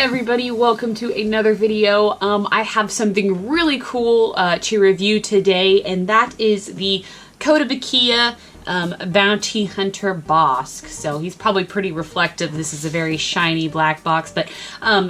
everybody, welcome to another video. I have something really cool to review today, and that is the Kotobukiya Bounty Hunter Bossk. So he's probably pretty reflective. This is a very shiny black box, but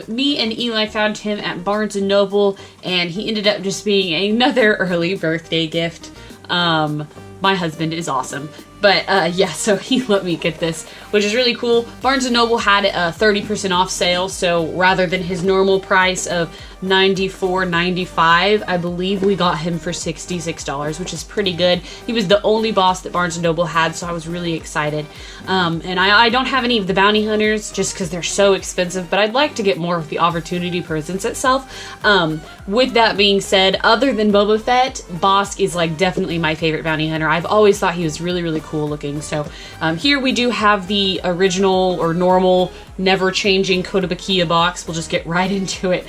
me and Eli found him at Barnes & Noble, and he ended up just being another early birthday gift. My husband is awesome. But yeah, so he let me get this, which is really cool. Barnes & Noble had a 30% off sale, so rather than his normal price of $94.95, I believe we got him for $66, which is pretty good. He was the only boss that Barnes & Noble had, so I was really excited. And I don't have any of the bounty hunters just because they're so expensive, but I'd like to get more if the opportunity presents itself. With that being said, other than Boba Fett, Bossk is like definitely my favorite bounty hunter. I've always thought he was really, really cool looking. So here we do have the original or normal never changing Kotobukiya box. We'll just get right into it.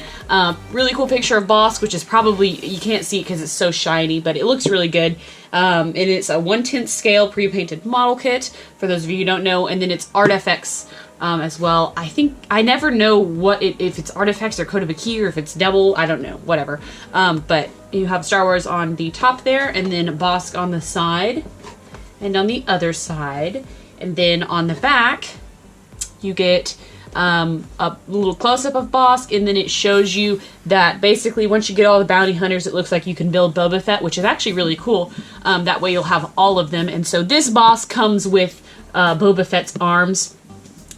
Really cool picture of Bossk, which is probably, you can't see it because it's so shiny, but it looks really good. And it's a 1/10 scale pre-painted model kit, for those of you who don't know, and then it's ArtFX as well. I think, I never know what if it's ArtFX or Kotobukiya, or if it's double, I don't know, whatever. But you have Star Wars on the top there, and then Bossk on the side, and on the other side, and then on the back, you get a little close-up of Bossk, and then it shows you that basically once you get all the bounty hunters, it looks like you can build Boba Fett, which is actually really cool. That way you'll have all of them. And so this boss comes with Boba Fett's arms.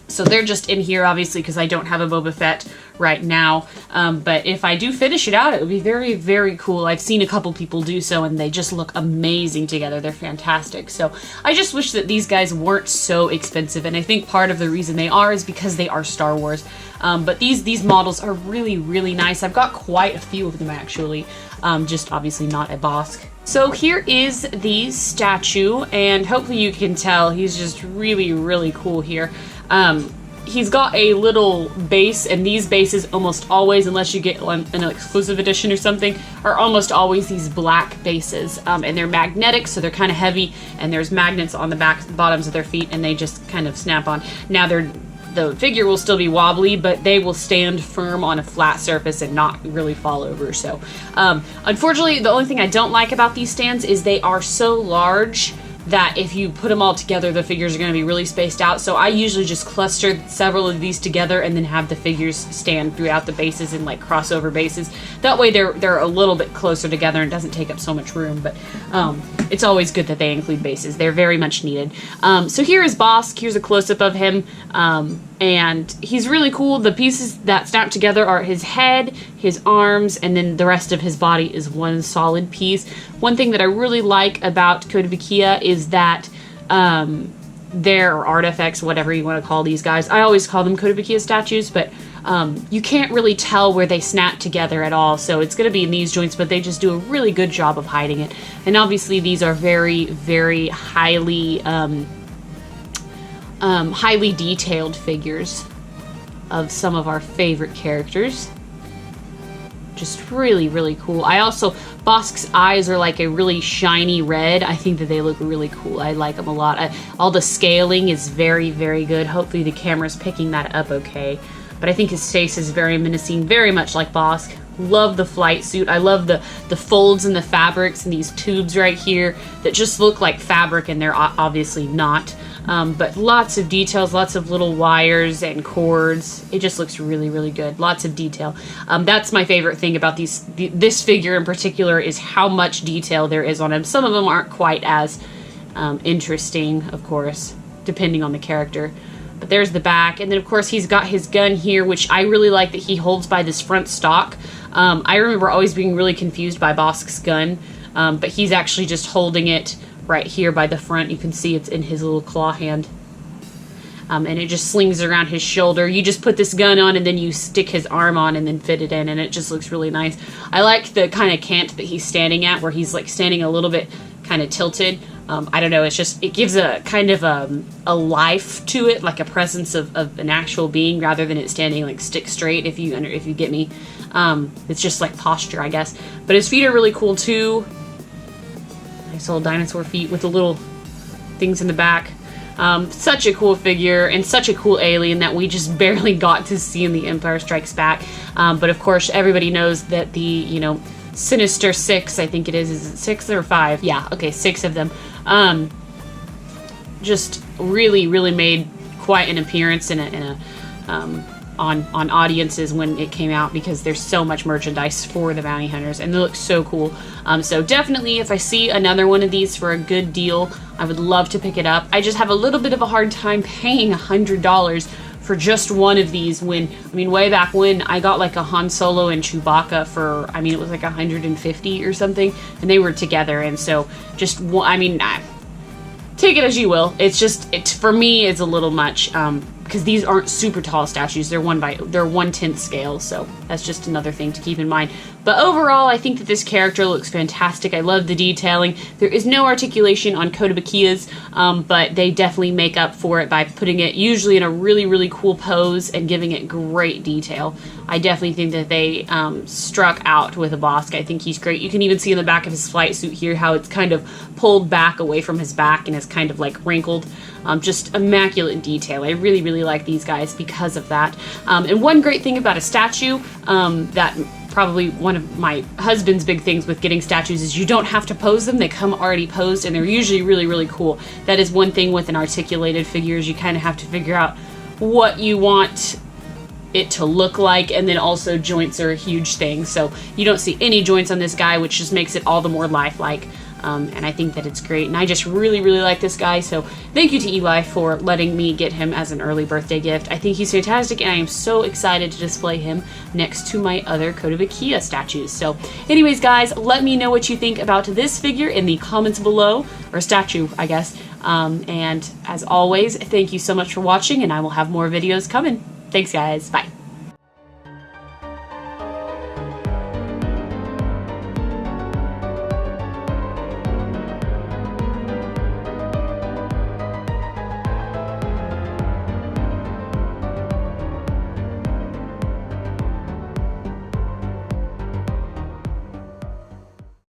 So they're just in here, obviously, because I don't have a Boba Fett right now. But if I do finish it out, it would be very, very cool. I've seen a couple people do so, and they just look amazing together. They're fantastic. So I just wish that these guys weren't so expensive, and I think part of the reason they are is because they are Star Wars. But these models are really, really nice. I've got quite a few of them, actually. Just obviously not a Bossk. So here is the statue, and hopefully you can tell he's just really, really cool here. He's got a little base, and these bases almost always, unless you get an exclusive edition or something, are almost always these black bases. And they're magnetic, so they're kind of heavy, and there's magnets on the bottoms of their feet, and they just kind of snap on. Now the figure will still be wobbly, but they will stand firm on a flat surface and not really fall over. So unfortunately, the only thing I don't like about these stands is they are so large that if you put them all together, the figures are going to be really spaced out. So I usually just cluster several of these together and then have the figures stand throughout the bases in like crossover bases. That way they're a little bit closer together and doesn't take up so much room. But it's always good that they include bases. They're very much needed. So here is Bossk. Here's a close-up of him. And he's really cool. The pieces that snap together are his head, his arms, and then the rest of his body is one solid piece. One thing that I really like about Kotobukiya is that their ArtFX, whatever you want to call these guys, I always call them Kotobukiya statues, but you can't really tell where they snap together at all. So it's going to be in these joints, but they just do a really good job of hiding it. And obviously these are very, very highly highly detailed figures of some of our favorite characters. Just really, really cool. Bosk's eyes are like a really shiny red. I think that they look really cool. I like them a lot. All the scaling is very, very good. Hopefully the camera's picking that up okay. But I think his face is very menacing, very much like Bossk. Love the flight suit. I love the folds in the fabrics and these tubes right here that just look like fabric, and they're obviously not. But lots of details, lots of little wires and cords. It just looks really, really good. Lots of detail. That's my favorite thing about this figure in particular, is how much detail there is on him. Some of them aren't quite as interesting, of course, depending on the character. But there's the back, and then of course he's got his gun here, which I really like that he holds by this front stock. I remember always being really confused by Bossk's gun, but he's actually just holding it right here by the front. You can see it's in his little claw hand. And it just slings around his shoulder. You just put this gun on and then you stick his arm on and then fit it in, and it just looks really nice. I like the kind of cant that he's standing at, where he's like standing a little bit kind of tilted. I don't know, it gives a kind of a life to it, like a presence of an actual being, rather than it standing like stick straight, if you get me. It's just like posture, I guess. But his feet are really cool too. Nice little dinosaur feet with the little things in the back. Such a cool figure and such a cool alien that we just barely got to see in The Empire Strikes Back. But of course, everybody knows that the, you know, Sinister Six, I think it is it 6 or 5? Yeah, okay, 6 of them. Just really made quite an appearance on audiences when it came out, because there's so much merchandise for the bounty hunters and they look so cool. So definitely, if I see another one of these for a good deal, I would love to pick it up. I just have a little bit of a hard time paying $100 for just one of these when, I mean, way back when I got like a Han Solo and Chewbacca for, I mean, it was like 150 or something, and they were together. And so just, I mean, take it as you will. It's just, for me, it's a little much, because these aren't super tall statues. They're 1/10 scale, so that's just another thing to keep in mind. But overall, I think that this character looks fantastic. I love the detailing. There is no articulation on Kotobukiya's, but they definitely make up for it by putting it usually in a really cool pose and giving it great detail. I definitely think that they struck out with a Bossk. I think he's great. You can even see in the back of his flight suit here how it's kind of pulled back away from his back and is kind of like wrinkled. Just immaculate detail. I really like these guys because of that. And one great thing about a statue, that probably one of my husband's big things with getting statues, is you don't have to pose them. They come already posed, and they're usually really cool. That is one thing with an articulated figure, is you kind of have to figure out what you want it to look like, and then also joints are a huge thing. So you don't see any joints on this guy, which just makes it all the more lifelike. And I think that it's great, and I just really like this guy, so thank you to Eli for letting me get him as an early birthday gift. I think he's fantastic, and I am so excited to display him next to my other Kotobukiya statues. So anyways, guys, let me know what you think about this figure in the comments below, or statue, I guess. And as always, thank you so much for watching, and I will have more videos coming. Thanks, guys. Bye.